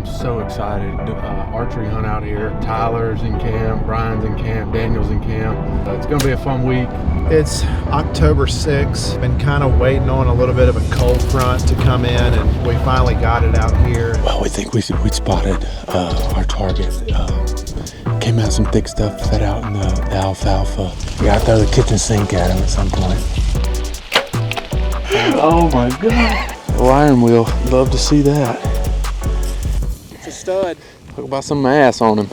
I'm so excited. Archery hunt out here. Tyler's in camp, Brian's in camp, Daniel's in camp. It's going to be a fun week. It's October 6th. Been kind of waiting on a little bit of a cold front to come in, and we finally got it out here. Well, we think we spotted our target. Came out some thick stuff, fed out in the alfalfa. We got to throw the kitchen sink at him at some point. Oh my God. Oh, iron wheel. Love to see that. It's a stud. Talk about some ass on him.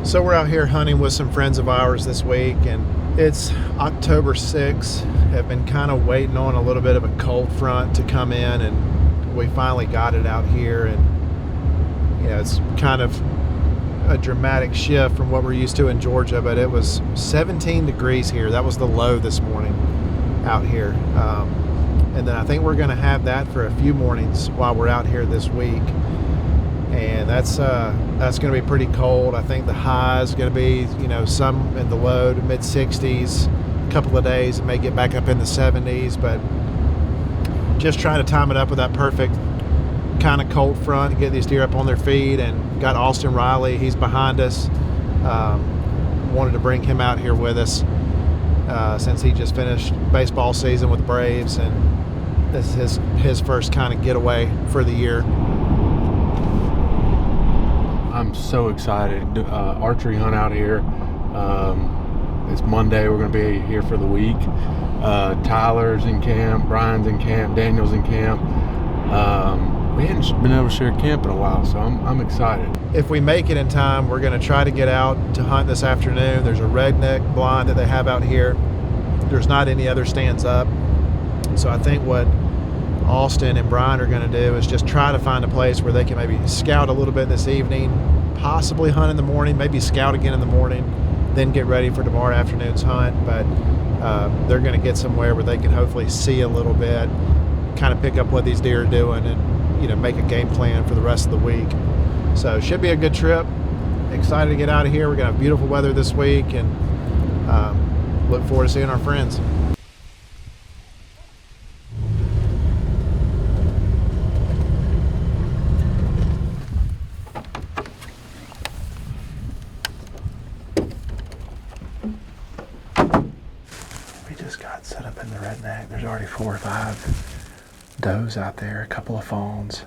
So we're out here hunting with some friends of ours this week, and it's October 6th. Have been kind of waiting on a little bit of a cold front to come in, and we finally got it out here. And yeah, it's kind of a dramatic shift from what we're used to in Georgia, but it was 17 degrees here. That was the low this morning out here. And then I think we're going to have that for a few mornings while we're out here this week. And that's going to be pretty cold. I think the high is going to be, some in the low to mid 60s. A couple of days it may get back up in the 70s, but just trying to time it up with that perfect kind of cold front to get these deer up on their feet. And got Austin Riley, he's behind us. Wanted to bring him out here with us since he just finished baseball season with the Braves, and this is his first kind of getaway for the year. I'm so excited. Archery hunt out here. It's Monday. We're going to be here for the week. Tyler's in camp, Brian's in camp, Daniel's in camp. We hadn't been able to share camp in a while, so I'm excited. If we make it in time, we're going to try to get out to hunt this afternoon. There's a redneck blind that they have out here. There's not any other stands up. So I think what Austin and Brian are going to do is just try to find a place where they can maybe scout a little bit this evening, possibly hunt in the morning, maybe scout again in the morning, then get ready for tomorrow afternoon's hunt. But they're going to get somewhere where they can hopefully see a little bit, kind of pick up what these deer are doing, and make a game plan for the rest of the week. So it should be a good trip. Excited to get out of here. We're going to have beautiful weather this week, and look forward to seeing our friends. We just got set up in the redneck. There's already 4 or 5 does out there, a couple of fawns.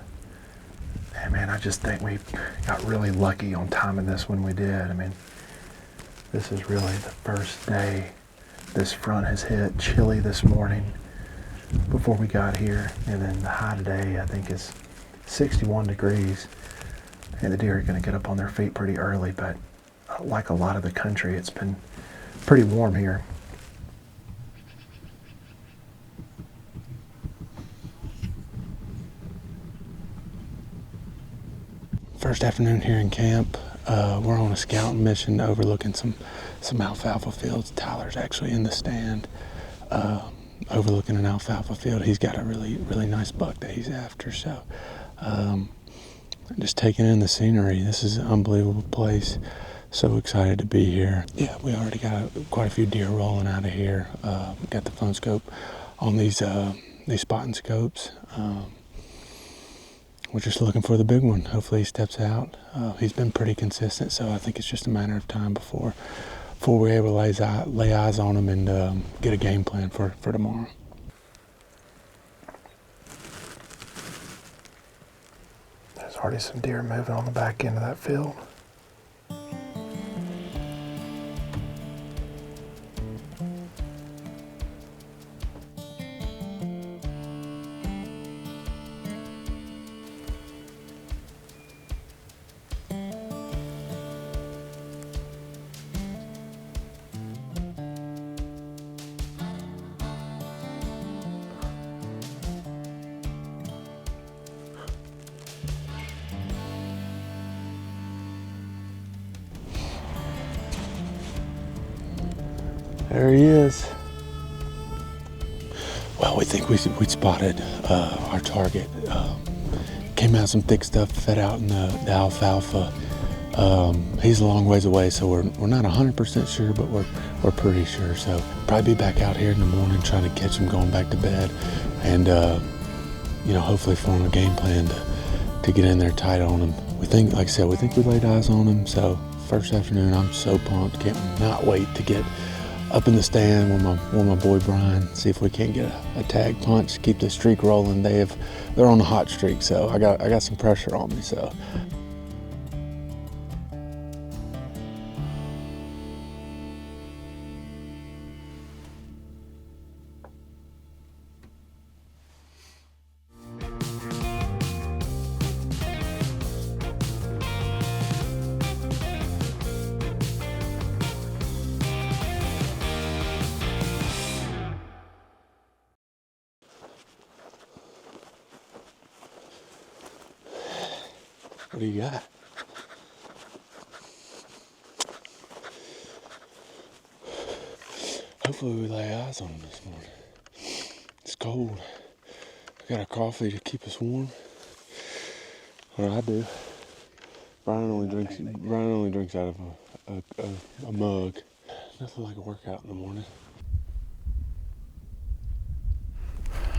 And man, I just think we got really lucky on timing this when we did. I mean, this is really the first day this front has hit. Chilly this morning before we got here, and then the high today I think is 61 degrees, and the deer are going to get up on their feet pretty early. But like a lot of the country, it's been pretty warm here. First afternoon here in camp. We're on a scouting mission overlooking some alfalfa fields. Tyler's actually in the stand overlooking an alfalfa field. He's got a really, really nice buck that he's after. So just taking in the scenery. This is an unbelievable place. So excited to be here. Yeah, we already got quite a few deer rolling out of here. Got the phone scope on these spotting scopes. We're just looking for the big one. Hopefully he steps out. He's been pretty consistent, so I think it's just a matter of time before we're able to lay eyes on him and get a game plan for tomorrow. There's already some deer moving on the back end of that field. There he is. Well, we think we spotted our target. Came out some thick stuff, fed out in the alfalfa. He's a long ways away, so we're not 100% sure, but we're pretty sure. So probably be back out here in the morning trying to catch him going back to bed, and hopefully form a game plan to get in there tight on him. We think, like I said, we laid eyes on him. So first afternoon, I'm so pumped. Can't not wait to get up in the stand with my boy Brian. See if we can't get a tag punch, keep the streak rolling. They're on a hot streak, so I got some pressure on me. So. What do you got? Hopefully we lay eyes on him this morning. It's cold. I got a coffee to keep us warm. What I do. Brian only drinks out of a mug. Nothing like a workout in the morning.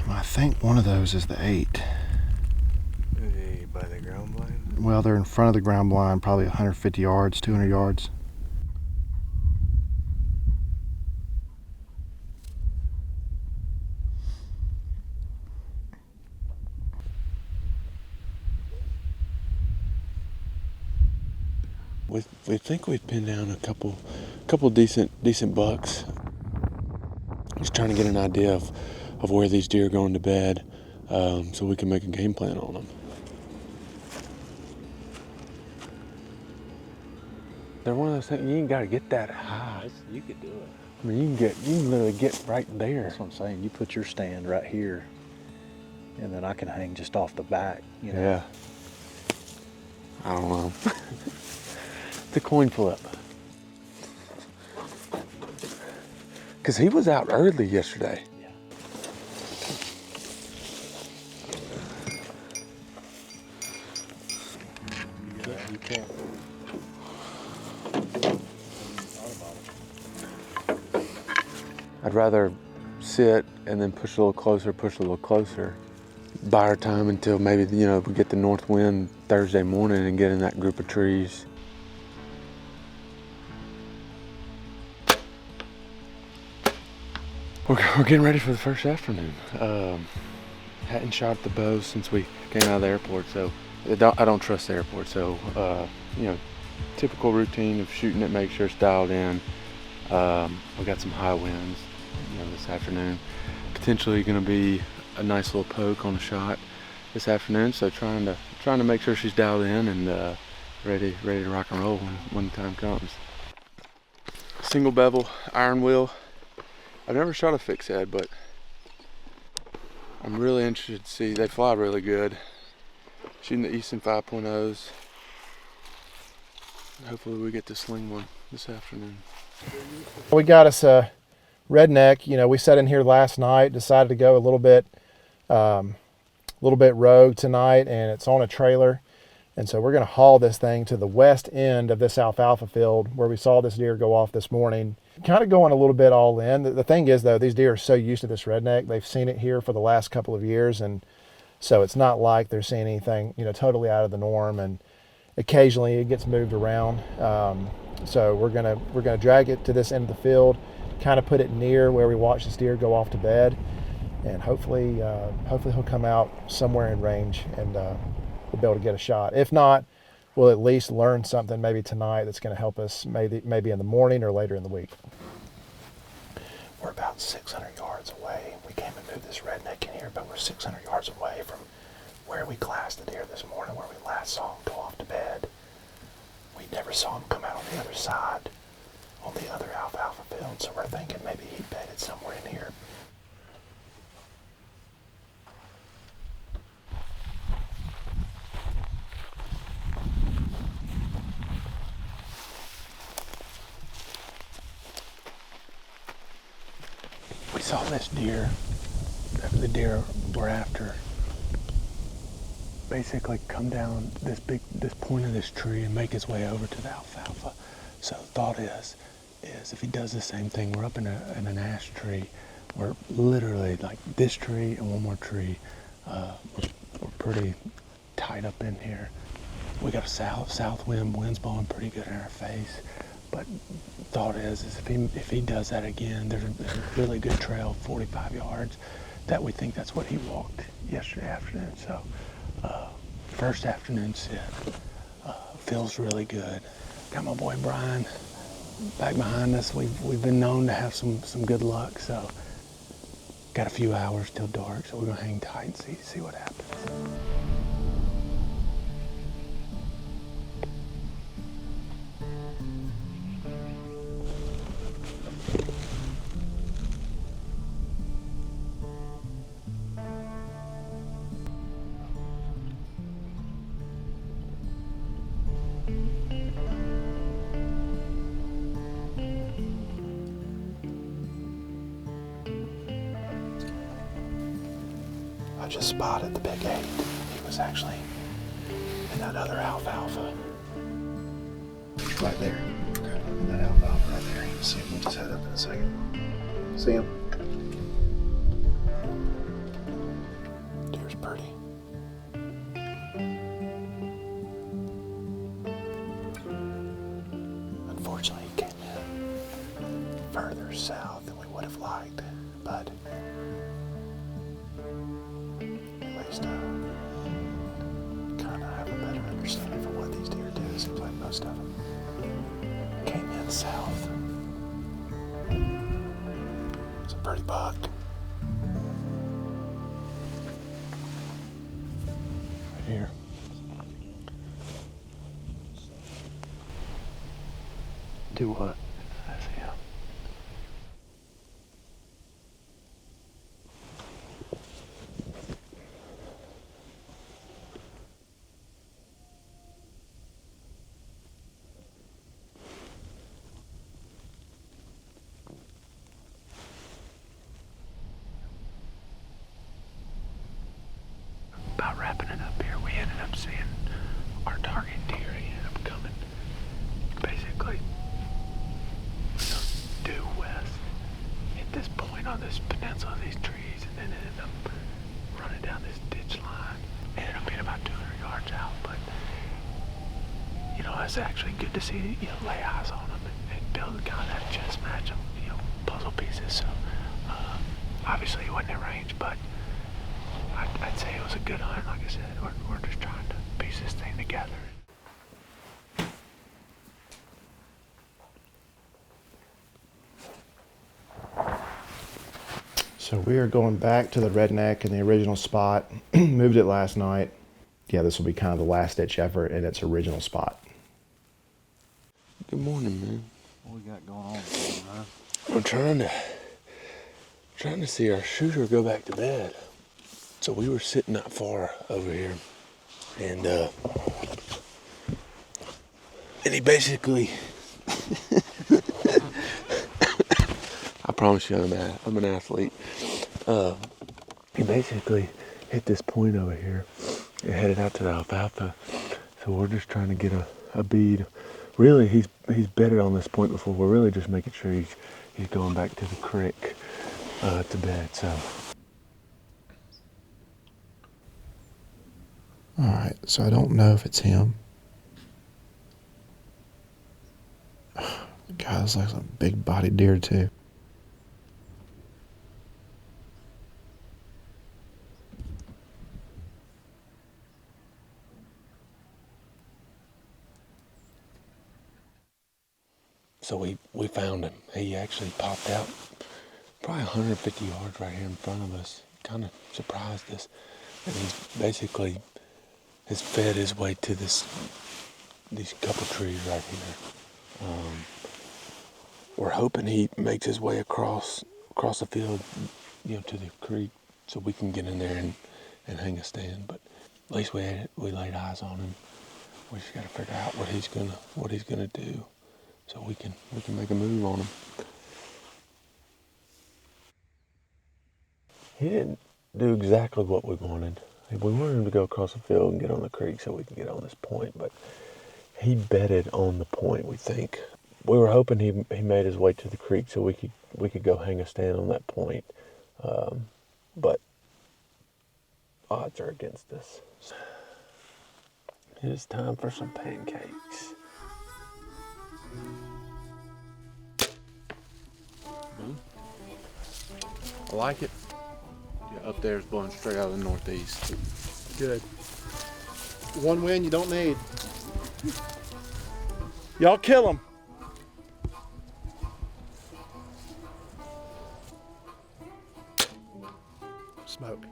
I think one of those is the 8. Hey, by the ground blind? Well, they're in front of the ground blind, probably 150 yards, 200 yards. We think we've pinned down a couple decent bucks. Just trying to get an idea of where these deer are going to bed, so we can make a game plan on them. They're one of those things, you ain't got to get that high. You could do it. I mean, you can literally get right there. That's what I'm saying. You put your stand right here, and then I can hang just off the back. Yeah. I don't know. It's a coin flip. Because he was out early yesterday. Yeah. You can't. I'd rather sit and then push a little closer. Buy our time until maybe, we get the north wind Thursday morning and get in that group of trees. We're getting ready for the first afternoon. Hadn't shot the bow since we came out of the airport, so I don't trust the airport. So, typical routine of shooting it, make sure it's dialed in. We got some high winds, this afternoon. Potentially going to be a nice little poke on a shot this afternoon. So trying to make sure she's dialed in and ready to rock and roll when the time comes. Single bevel iron wheel. I've never shot a fixed head, but I'm really interested to see. They fly really good. Shooting the Easton 5.0s. Hopefully we get to sling one this afternoon. We got us a redneck. We sat in here last night, decided to go a little bit rogue tonight, and it's on a trailer. And so we're going to haul this thing to the west end of this alfalfa field where we saw this deer go off this morning. Kind of going a little bit all in. The thing is, though, these deer are so used to this redneck. They've seen it here for the last couple of years, and so it's not like they're seeing anything, totally out of the norm. And occasionally it gets moved around. So we're gonna drag it to this end of the field, kind of put it near where we watch this deer go off to bed, and hopefully he'll come out somewhere in range, and we'll be able to get a shot. If not, we'll at least learn something maybe tonight that's going to help us maybe in the morning or later in the week. We're about 600 yards away. We came and moved this redneck in here, but we're 600 yards away from where we glassed the deer this morning, where we last saw him go off to bed. We never saw him come out on the other side, on the other alfalfa field, so we're thinking maybe he bedded somewhere in here. We saw this deer, the deer we're after, basically come down this point of this tree and make his way over to the alfalfa. So the thought is if he does the same thing, we're up in an ash tree. We're literally like this tree and one more tree We're pretty tight up in here. We got a south wind, wind's blowing pretty good in our face. But thought is if he does that again, there's a really good trail, 45 yards, that we think that's what he walked yesterday afternoon. So first afternoon sit, feels really good. Got my boy Brian back behind us. We've been known to have some good luck. So got a few hours till dark, so we're gonna hang tight and see what happens. I just spotted the big 8. He was actually in that other alfalfa. Right there. In that alfalfa right there. You'll see him. We'll just head up in a second. See him? Deer's pretty. Unfortunately, he came in further south than we would have liked, but kind of have a better understanding for what these deer do. It seems like most of them came in south. It's a pretty buck. Right here. Do what? I see him. About wrapping it up here, we ended up seeing our target deer. He ended up coming basically due west, hit this point on this peninsula, these trees, and then ended up running down this ditch line. Ended up being about 200 yards out, but it's actually good to see, lay eyes on them and build kind of that chess match of, puzzle pieces. So obviously he wasn't in range, but I'd say it was a good hunt. Like I said, we're just trying to piece this thing together. So we are going back to the redneck in the original spot. Moved it last night. Yeah, this will be kind of the last ditch effort in its original spot. Good morning, man. What we got going on, man? We're trying to see our shooter go back to bed. So we were sitting not far over here, and he basically, I promise you I'm an athlete. He basically hit this point over here and headed out to the alfalfa. So we're just trying to get a bead. Really, he's bedded on this point before. We're really just making sure he's going back to the creek to bed. So. All right, so I don't know if it's him. God, this looks like a big-bodied deer too. So we found him. He actually popped out probably 150 yards right here in front of us. Kind of surprised us. And he's basically has fed his way to these couple trees right here. We're hoping he makes his way across the field, to the creek, so we can get in there and hang a stand. But at least we laid eyes on him. We just got to figure out what he's gonna do, so we can make a move on him. He didn't do exactly what we wanted. We wanted him to go across the field and get on the creek so we can get on this point, but he bedded on the point, we think. We were hoping he made his way to the creek so we could go hang a stand on that point. But odds are against us. It is time for some pancakes. I like it. Yeah, up there is blowing straight out of the northeast. Good. One win you don't need. Y'all kill them. Smoke.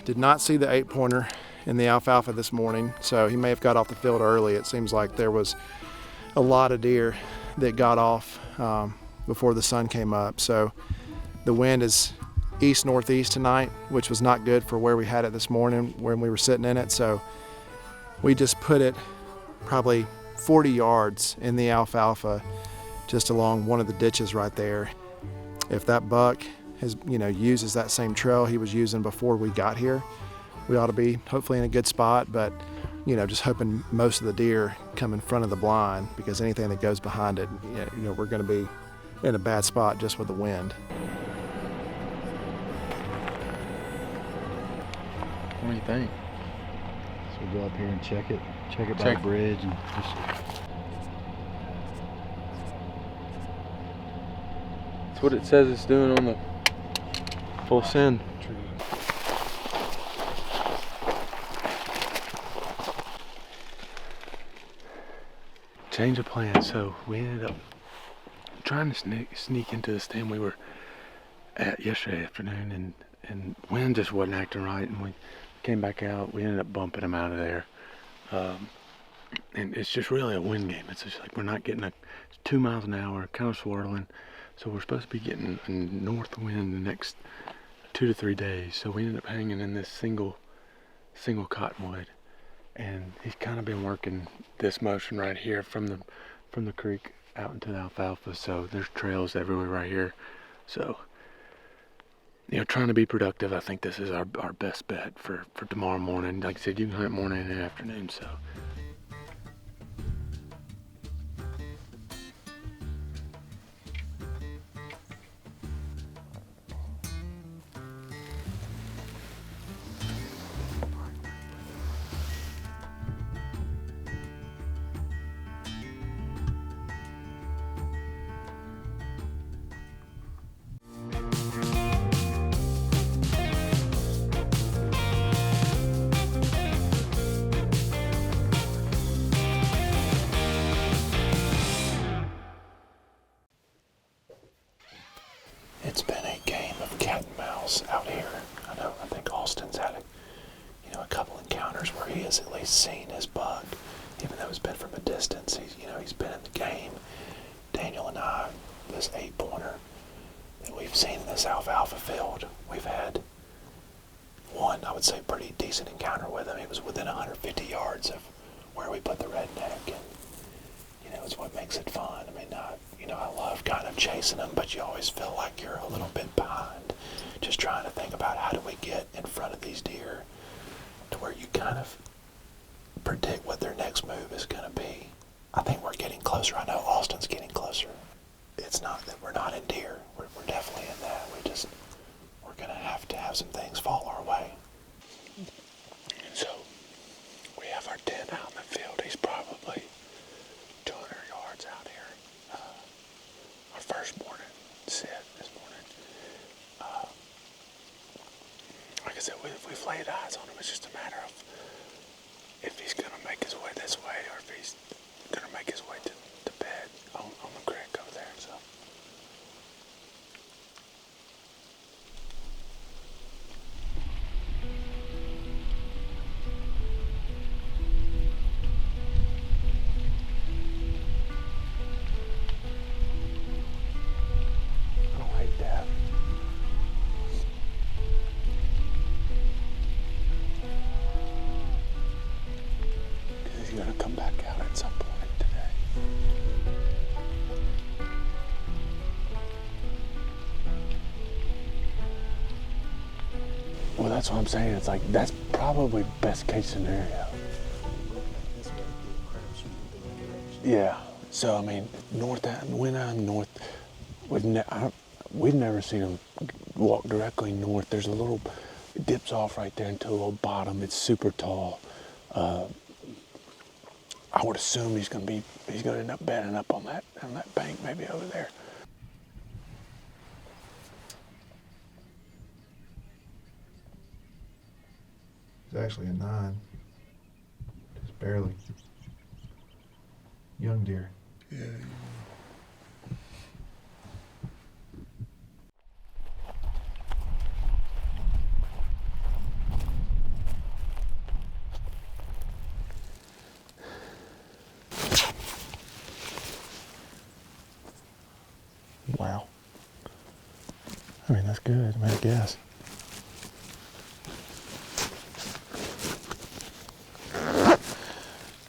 Did not see the 8-pointer in the alfalfa this morning, so he may have got off the field early. It seems like there was a lot of deer that got off before the sun came up. So the wind is east-northeast tonight, which was not good for where we had it this morning when we were sitting in it. So we just put it probably 40 yards in the alfalfa, just along one of the ditches right there. If that buck uses that same trail he was using before we got here, we ought to be hopefully in a good spot. But just hoping most of the deer come in front of the blind, because anything that goes behind it, we're going to be in a bad spot just with the wind. What do you think? So we'll go up here and check it by the bridge and just. That's what it says it's doing on the full send. Change of plan. So we ended up trying to sneak into the stand we were at yesterday afternoon, and wind just wasn't acting right, and we came back out. We ended up bumping them out of there. And it's just really a wind game. It's just like we're not getting 2 miles an hour, kind of swirling. So we're supposed to be getting a north wind the next 2 to 3 days. So we ended up hanging in this single cottonwood, and he's kind of been working this motion right here from the creek out into the alfalfa. So there's trails everywhere right here. So trying to be productive, I think this is our best bet for tomorrow morning. Like I said, you can hunt morning and afternoon. So. It's been a game of cat and mouse out here. I think Austin's had a couple encounters where he has at least seen his buck, even though it's been from a distance. He's been in the game. Daniel and I, this 8-pointer that we've seen in this alfalfa field, we've had one, I would say, pretty decent encounter with him. He was within 150 yards of where we put the redneck, and it's what makes it fun. I mean, I love kind of chasing them, but you always feel like you're a little bit behind, just trying to think about how do we get in front of these deer to where you kind of predict what their next move is going to be. I think we're getting closer. I know Austin's getting closer. It's not that we're not in deer. We're definitely in that. We're going to have some things fall our way. So we have our 10 out in the field. He's probably 200 yards out here. Our first morning sit this morning. Like I said, we've laid eyes on him. It's just a matter of if he's going to make his way this way or if he's going to make his way to bed on the creek over there. So. I don't hate that. Because he's going to come back out at some point today. Well, that's what I'm saying. It's like, that's probably best case scenario. Yeah. So, I mean, when I'm north, we've never seen him walk directly north. There's a little It dips off right there into a little bottom. It's super tall. I would assume he's gonna end up bedding up on that bank maybe over there. It's actually a 9. Just barely. Young deer. Yeah. Wow. I mean, that's good, I guess.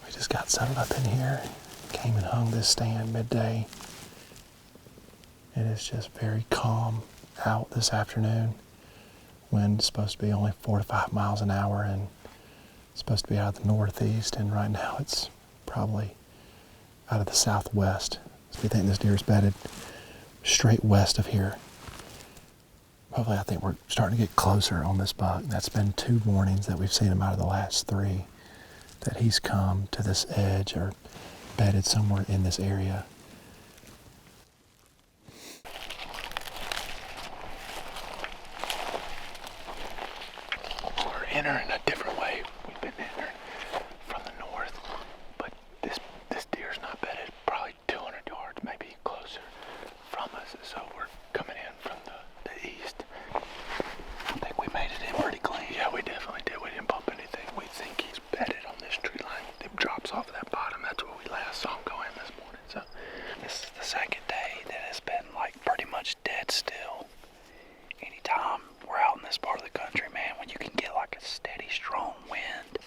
We just got settled up in here, came and hung this stand midday. It is just very calm out this afternoon. Wind's supposed to be only 4 to 5 miles an hour, and it's supposed to be out of the northeast, and right now it's probably out of the southwest. So we think this deer is bedded straight west of here. Hopefully, I think we're starting to get closer on this buck. That's been 2 mornings that we've seen him out of the last 3, that he's come to this edge or bedded somewhere in this area. We're entering a different way. We've been entering from the north, but this deer's not bedded probably 200 yards, maybe closer from us. So we're coming in from the east. I think we made it in pretty clean. Yeah, we definitely did. We didn't bump anything. We think he's bedded on this tree line. It drops off of that bottom. That's where we last saw him go in this morning. So this is the second day that has been like pretty much dead still. Anytime we're out in this part of the country, man, when you can get like a steady, strong wind,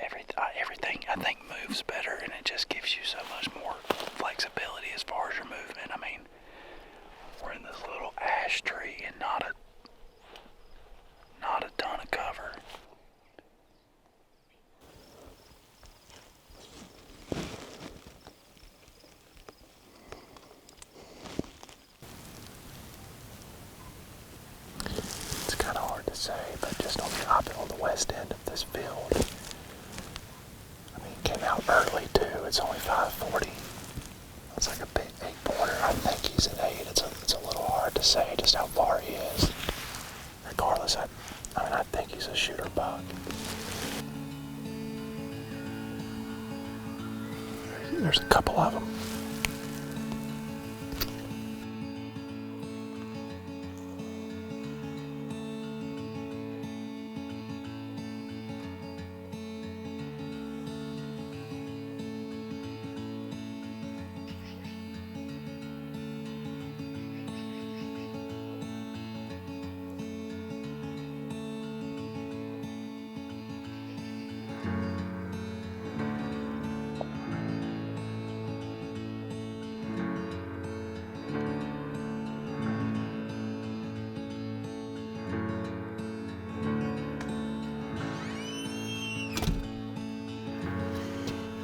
everything I think moves better, and it just gives you so much more flexibility as far as your movement. I mean, we're in this little ash tree and not a ton of cover. It's kind of hard to say, but just on the west end of this field, I mean, it came out early too. It's only 5:40. It's like a big 8-pointer. I think he's an 8. It's a little hard to say just how far he is. Regardless, I think he's a shooter buck. There's a couple of them.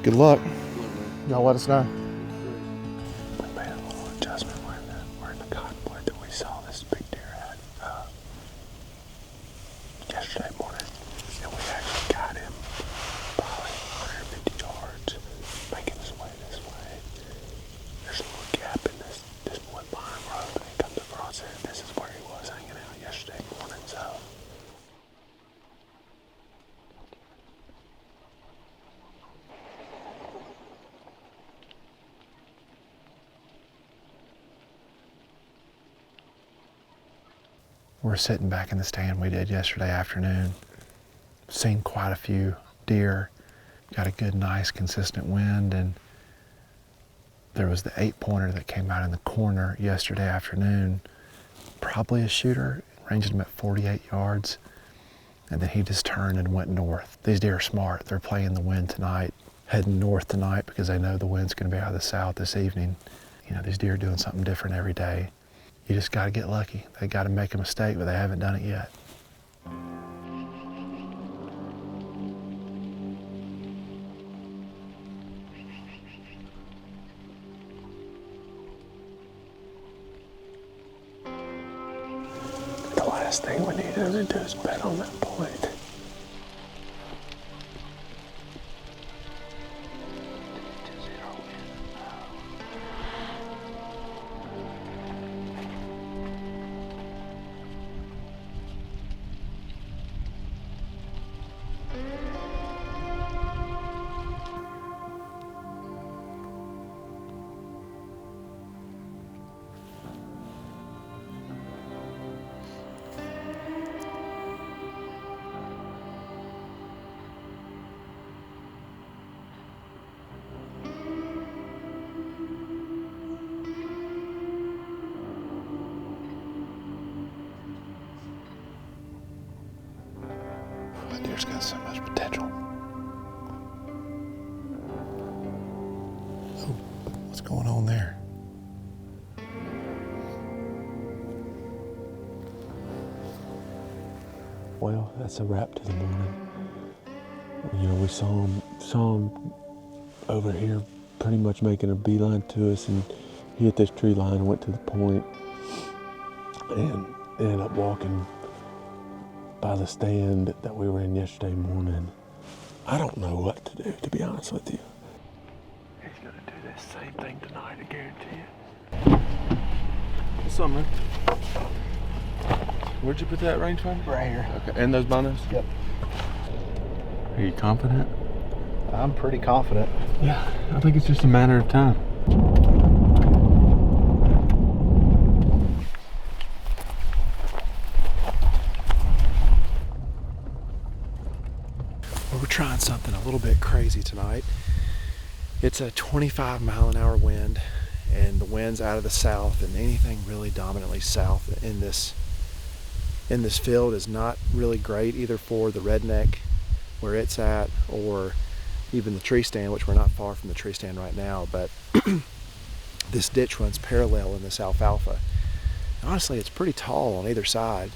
Good luck. Y'all let us know. We made a little adjustment. We're in the cottonwood that we saw this big deer at yesterday morning, and we actually got him probably 150 yards, making his way this way. There's a little gap in this wood line road, and he comes across it. This is where he was hanging out yesterday morning. So. We're sitting back in the stand we did yesterday afternoon. Seen quite a few deer. Got a good, nice, consistent wind, and there was the 8-pointer that came out in the corner yesterday afternoon. Probably a shooter. Ranged him at 48 yards, and then he just turned and went north. These deer are smart. They're playing the wind tonight, heading north tonight because they know the wind's going to be out of the south this evening. You know, these deer are doing something different every day. You just got to get lucky. They got to make a mistake, but they haven't done it yet. The last thing we need get him into his bed on that point. That deer's got so much potential. Oh, what's going on there? Well, that's a wrap to the morning. You know, we saw him over here pretty much making a beeline to us, and he hit this tree line and went to the point and ended up walking by the stand that we were in yesterday morning. I don't know what to do, to be honest with you. He's gonna do this same thing tonight, I guarantee you. What's up, man? Where'd you put that rangefinder? Right here. Okay, and those binos? Yep. Are you confident? I'm pretty confident. Yeah, I think it's just a matter of time. We're trying something a little bit crazy tonight. It's a 25-mile-an-hour wind, and the wind's out of the south, and anything really dominantly south in this field is not really great either for the redneck where it's at, or even the tree stand, which we're not far from the tree stand right now, but this ditch runs parallel in this alfalfa. Honestly, it's pretty tall on either side,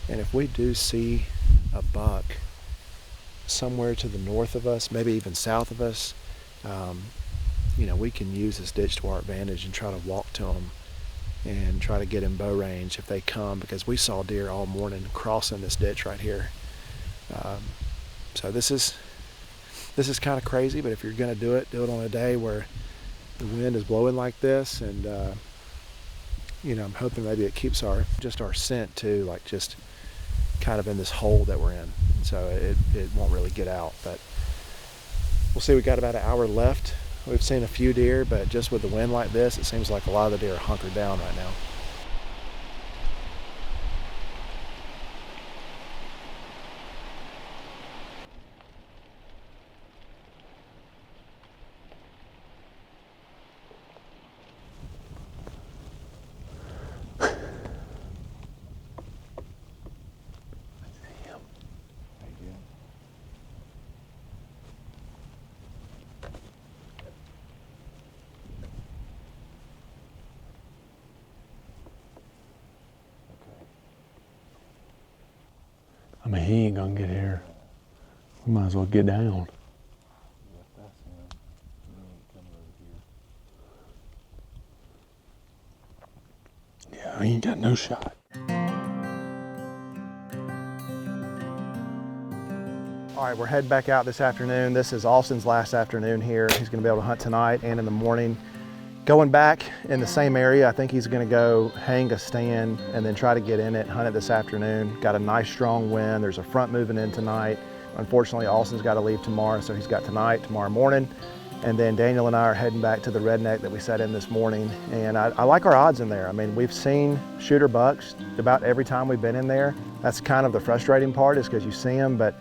and if we do see a buck somewhere to the north of us, maybe even south of us, you know, we can use this ditch to our advantage and try to walk to them and try to get in bow range if they come, because we saw deer all morning crossing this ditch right here. So this is kind of crazy, but if you're going to do it on a day where the wind is blowing like this, and you know, I'm hoping maybe it keeps our scent too, like just kind of in this hole that we're in, so it won't really get out. But we'll see. We got about an hour left. We've seen a few deer, but just with the wind like this, it seems like a lot of the deer are hunkered down right now. I mean, he ain't gonna get here. We might as well get down. Yeah, he ain't got no shot. All right, we're heading back out this afternoon. This is Austin's last afternoon here. He's gonna be able to hunt tonight and in the morning. Going back in the same area, I think he's gonna go hang a stand and then try to get in it, hunt it this afternoon. Got a nice strong wind. There's a front moving in tonight. Unfortunately, Austin's gotta leave tomorrow, so he's got tonight, tomorrow morning. And then Daniel and I are heading back to the redneck that we sat in this morning. And I like our odds in there. I mean, we've seen shooter bucks about every time we've been in there. That's kind of the frustrating part, is because you see them, but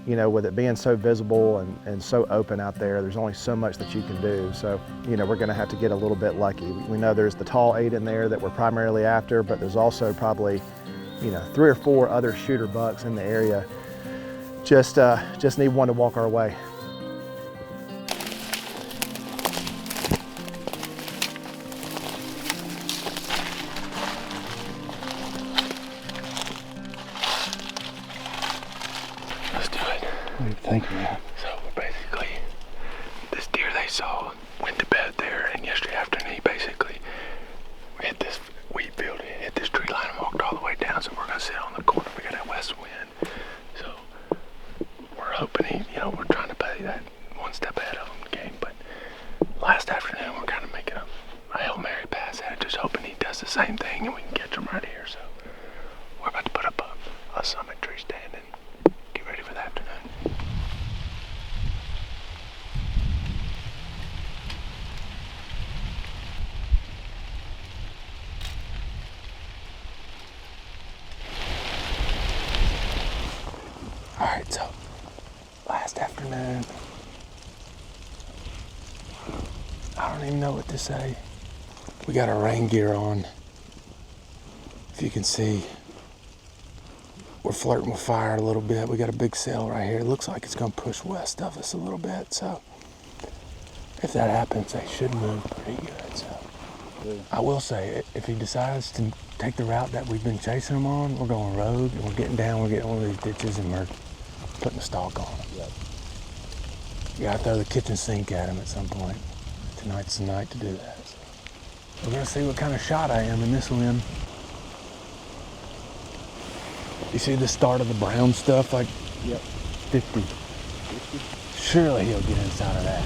you know, with it being so visible and so open out there, there's only so much that you can do. So, you know, we're gonna have to get a little bit lucky. We know there's the tall 8 in there that we're primarily after, but there's also probably, you know, 3 or 4 other shooter bucks in the area. Just need one to walk our way. Thank you, man. So basically, this deer they saw went to bed there, and yesterday afternoon he basically hit this wheat field, hit this tree line and walked all the way down. So we're gonna sit on the corner. We got that west hoping we're trying to play that one step ahead of him in the game. But last afternoon, we're kind of making a Hail Mary pass at it, just hoping he does the same thing and we can catch him right here. So we're about to put up a summit tree stand and get ready for the afternoon. All right, so last afternoon, I don't even know what to say. We got our rain gear on. If you can see, we're flirting with fire a little bit. We got a big sail right here. It looks like it's gonna push west of us a little bit. So if that happens, they should move pretty good. So I will say, if he decides to take the route that we've been chasing him on, we're going rogue and we're getting down, we're getting one of these ditches and we're putting a stalk on him. Yep. You gotta throw the kitchen sink at him at some point. Tonight's the night to do that. So we're gonna see what kind of shot I am in this one. You see the start of the brown stuff, like Yep. 50. Surely he'll get inside of that.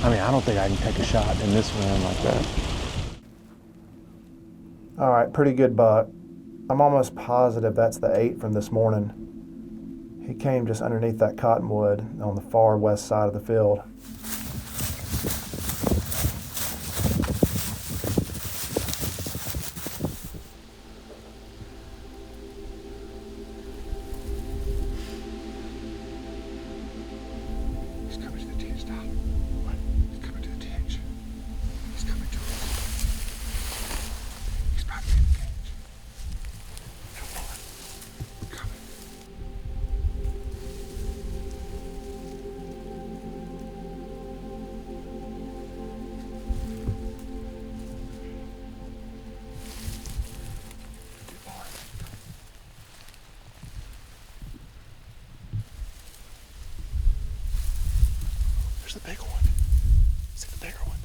I mean, I don't think I can take a shot in this one like that. All right, pretty good buck. I'm almost positive that's the 8 from this morning. He came just underneath that cottonwood on the far west side of the field. He's coming to the ditch, stop. What? He's coming to the ditch. He's coming to us. He's about to be in the cage. Come on. Coming. Good boy. There's the bigger one. See the bigger one?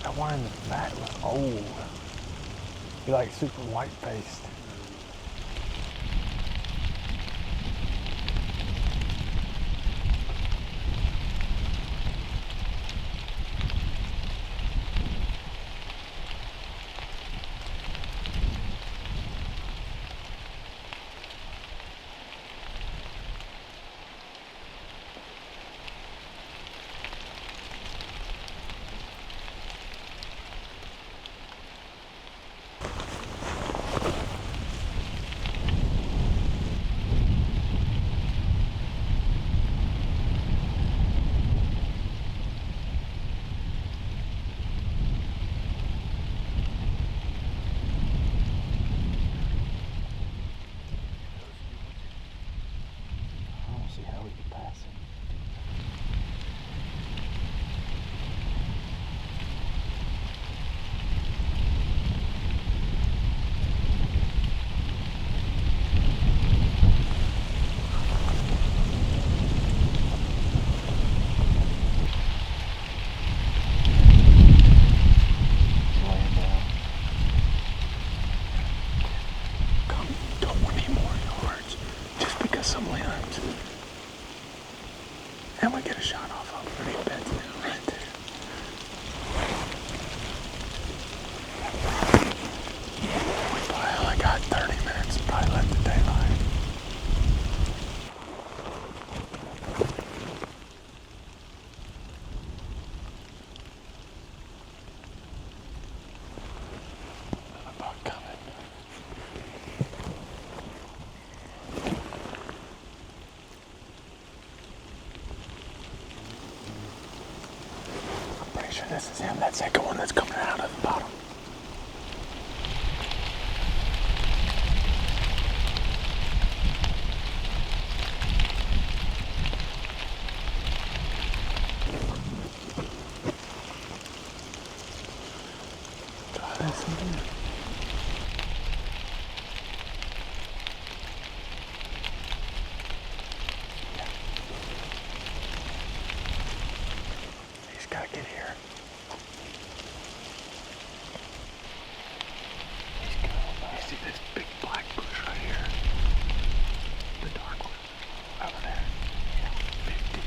That one in the back was old. He like super white faced. sure this is him. That second one that's coming out of the bottom. God, that's him. He's got to get here. He's coming. You see this big black bush right here? The dark one. Over there. Yeah, 50.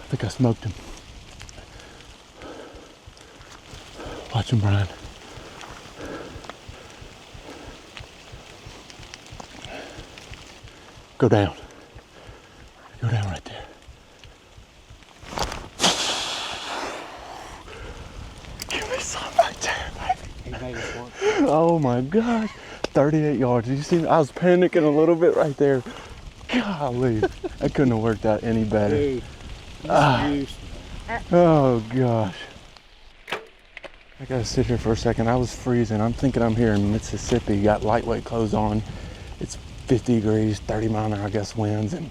I think I smoked him. Watch him, Brian. Go down. Go down right there. Give me some right there, baby. He made us one. Oh my God. 38 yards. Did you see me? I was panicking a little bit right there. Golly. That couldn't have worked out any better. Dude, Oh gosh. I gotta sit here for a second. I was freezing. I'm thinking I'm here in Mississippi. Got lightweight clothes on. It's 50 degrees, 30 mile an hour gust winds, and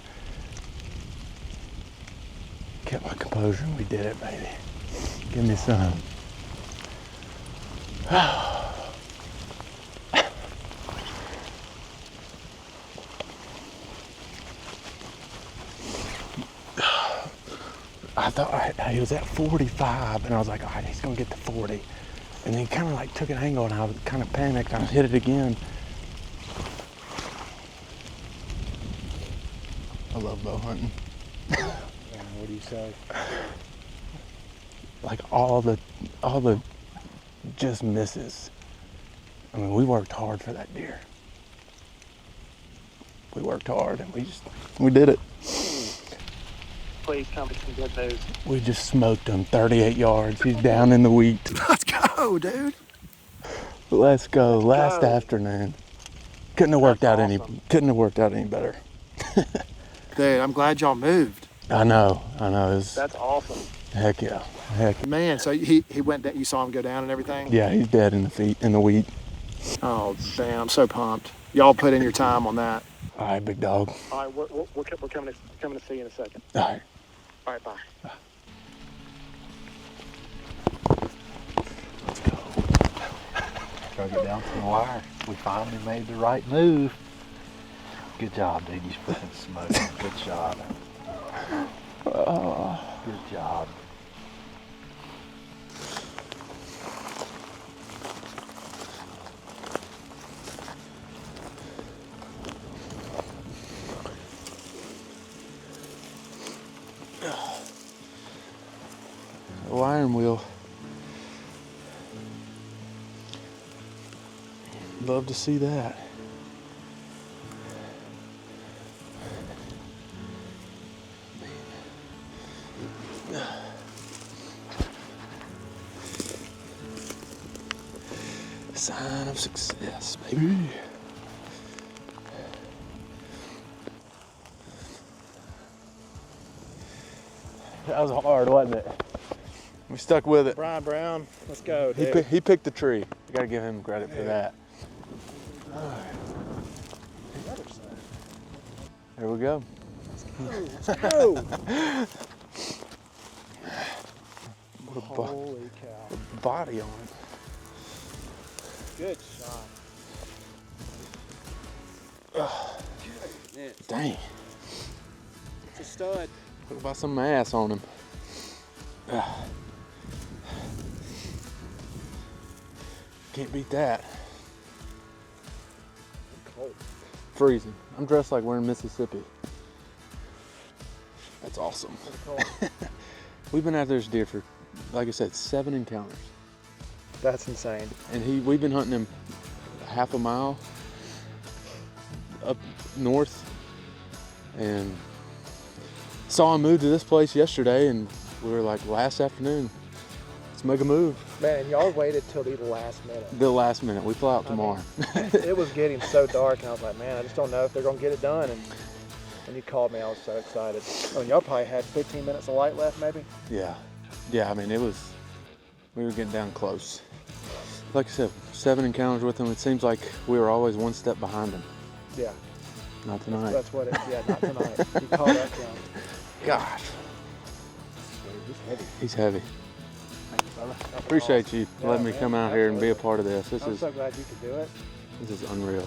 kept my composure and we did it, baby. Give me some. I thought he was at 45, and I was like, all right, he's gonna get to 40. And then he kind of like took an angle, and I was kind of panicked. I hit it again. I love bow hunting. What do you say? Like all the just misses. I mean, we worked hard for that deer. We worked hard, and we did it. Please come with some good news. We just smoked him 38 yards. He's down in the wheat. Let's go, dude. Let's go. Let's Last go. afternoon. Couldn't have worked out awesome. any better. Dude, I'm glad y'all moved. I know. It was, That's awesome. heck yeah. Heck Man, so he went down, you saw him go down and everything? yeah, he's dead in the wheat. Oh, damn, I'm so pumped. Y'all put in your time on that. All right, big dog. All right, we're coming to see you in a second. All right. All right, bye. Let's go. Drug it down to the wire. We finally made the right move. Good job, dude. You fucking smoked him. Good job. Good job. The iron wheel. Love to see that. Sign of success, baby. That was hard, wasn't it? We stuck with it. Brian Brown, let's go, He picked the tree. I gotta give him credit for that. There we go. Let's go. What a Holy cow. body on it. Good shot. Dang. It's a stud. Look about some mass on him. Can't beat that. Cold. Freezing. I'm dressed like we're in Mississippi. That's awesome. Cold. We've been after this deer for, like I said, 7 encounters. That's insane. And we've been hunting him half a mile up north, and saw him move to this place yesterday, and we were like, last afternoon, let's make a move. Man, y'all waited till the last minute. The last minute, we fly out tomorrow. It was getting so dark, and I was like, man, I just don't know if they're gonna get it done. And when you called me, I was so excited. I mean, y'all probably had 15 minutes of light left, maybe? Yeah, I mean, we were getting down close. Like I said, 7 encounters with him. It seems like we were always one step behind him. Yeah. Not tonight. That's what it is. Yeah, not tonight. You called that down. Gosh, He's heavy. he's heavy. Thank you, brother. Appreciate you Yeah, letting me man, come out here and be a absolutely. part of this. I'm so glad you could do it. This is unreal.